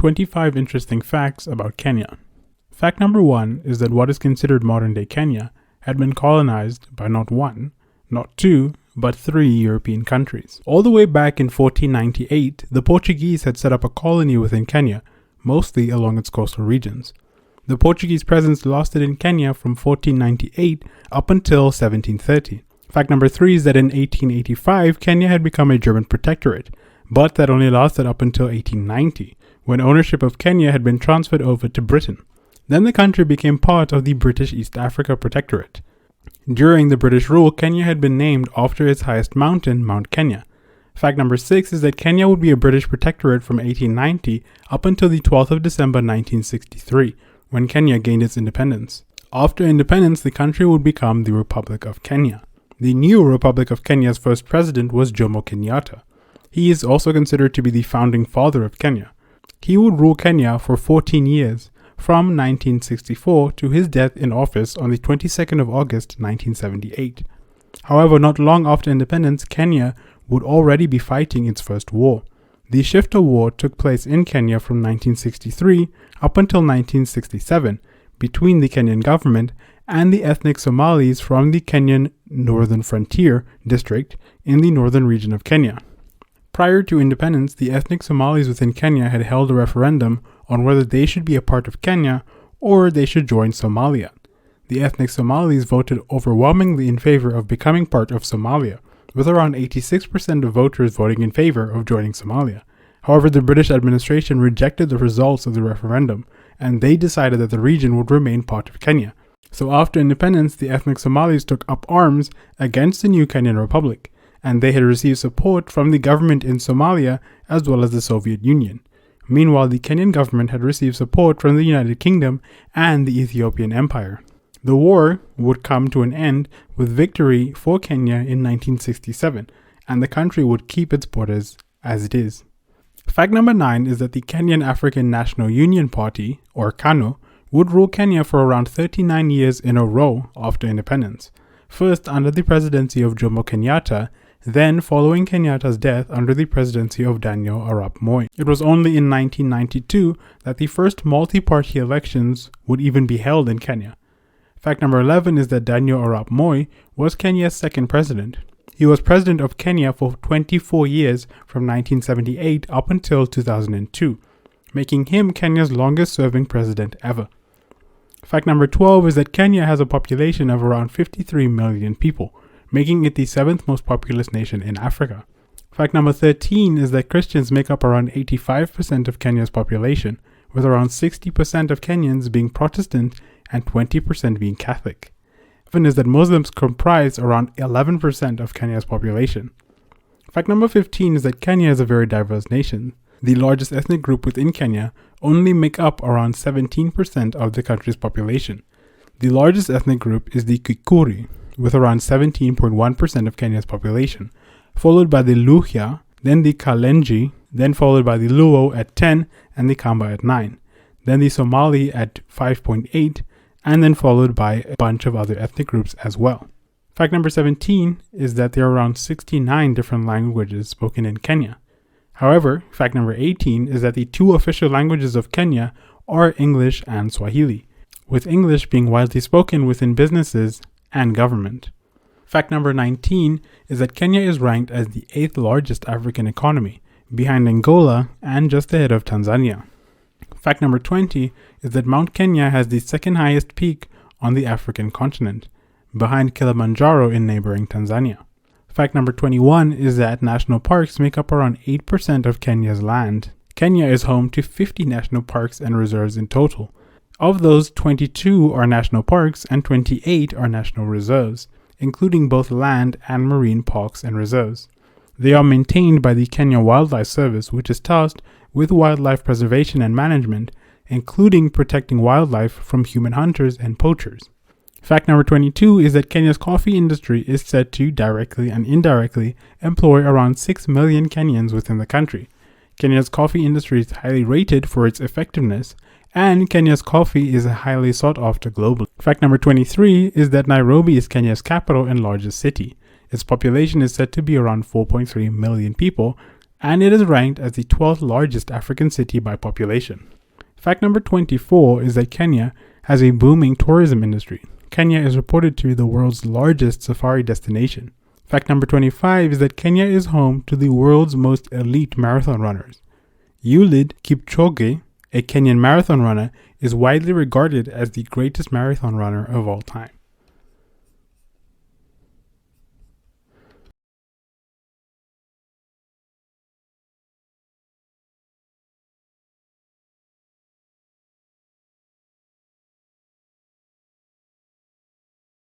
25 interesting facts about Kenya. Fact number 1 is that what is considered modern-day Kenya had been colonized by not one, not two, but 3 European countries. All the way back in 1498, the Portuguese had set up a colony within Kenya, mostly along its coastal regions. The Portuguese presence lasted in Kenya from 1498 up until 1730. Fact number 3 is that in 1885, Kenya had become a German protectorate, but that only lasted up until 1890, when ownership of Kenya had been transferred over to Britain. Then the country became part of the British East Africa Protectorate. During the British rule, Kenya had been named after its highest mountain, Mount Kenya. Fact number 6 is that Kenya would be a British protectorate from 1890 up until the 12th of December 1963, when Kenya gained its independence. After independence, the country would become the Republic of Kenya. The new Republic of Kenya's first president was Jomo Kenyatta. He is also considered to be the founding father of Kenya. He would rule Kenya for 14 years, from 1964 to his death in office on the 22nd of August 1978. However, not long after independence, Kenya would already be fighting its first war. The Shifta War took place in Kenya from 1963 up until 1967 between the Kenyan government and the ethnic Somalis from the Kenyan Northern Frontier District in the northern region of Kenya. Prior to independence, the ethnic Somalis within Kenya had held a referendum on whether they should be a part of Kenya or they should join Somalia. The ethnic Somalis voted overwhelmingly in favor of becoming part of Somalia, with around 86% of voters voting in favor of joining Somalia. However, the British administration rejected the results of the referendum, and they decided that the region would remain part of Kenya. So after independence, the ethnic Somalis took up arms against the new Kenyan Republic, and they had received support from the government in Somalia as well as the Soviet Union. Meanwhile, the Kenyan government had received support from the United Kingdom and the Ethiopian Empire. The war would come to an end with victory for Kenya in 1967, and the country would keep its borders as it is. Fact number 9 is that the Kenyan African National Union Party, or KANU, would rule Kenya for around 39 years in a row after independence. First under the presidency of Jomo Kenyatta, then following Kenyatta's death under the presidency of Daniel Arap Moi. It was only in 1992 that the first multi-party elections would even be held in Kenya. Fact number 11 is that Daniel Arap Moi was Kenya's second president. He was president of Kenya for 24 years from 1978 up until 2002, making him Kenya's longest serving president ever. Fact number 12 is that Kenya has a population of around 53 million people, making it the 7th most populous nation in Africa. Fact number 13 is that Christians make up around 85% of Kenya's population, with around 60% of Kenyans being Protestant and 20% being Catholic. Even is that Muslims comprise around 11% of Kenya's population. Fact number 15 is that Kenya is a very diverse nation. The largest ethnic group within Kenya only make up around 17% of the country's population. The largest ethnic group is the Kikuyu, with around 17.1% of Kenya's population, followed by the Luhya, then the Kalenjin, then followed by the Luo at 10 and the Kamba at 9, then the Somali at 5.8, and then followed by a bunch of other ethnic groups as well. Fact number 17 is that there are around 69 different languages spoken in Kenya. However, fact number 18 is that the 2 official languages of Kenya are English and Swahili, with English being widely spoken within businesses and government. Fact number 19 is that Kenya is ranked as the 8th largest African economy, behind Angola and just ahead of Tanzania. Fact number 20 is that Mount Kenya has the 2nd highest peak on the African continent, behind Kilimanjaro in neighboring Tanzania. Fact number 21 is that national parks make up around 8% of Kenya's land. Kenya is home to 50 national parks and reserves in total. Of those, 22 are national parks and 28 are national reserves, including both land and marine parks and reserves. They are maintained by the Kenya Wildlife Service, which is tasked with wildlife preservation and management, including protecting wildlife from human hunters and poachers. Fact number 22 is that Kenya's coffee industry is said to directly and indirectly employ around 6 million Kenyans within the country. Kenya's coffee industry is highly rated for its effectiveness, and Kenya's coffee is highly sought after globally. Fact number 23 is that Nairobi is Kenya's capital and largest city. Its population is said to be around 4.3 million people, and it is ranked as the 12th largest African city by population. Fact number 24 is that Kenya has a booming tourism industry. Kenya is reported to be the world's largest safari destination. Fact number 25 is that Kenya is home to the world's most elite marathon runners. Eliud Kipchoge, a Kenyan marathon runner, is widely regarded as the greatest marathon runner of all time.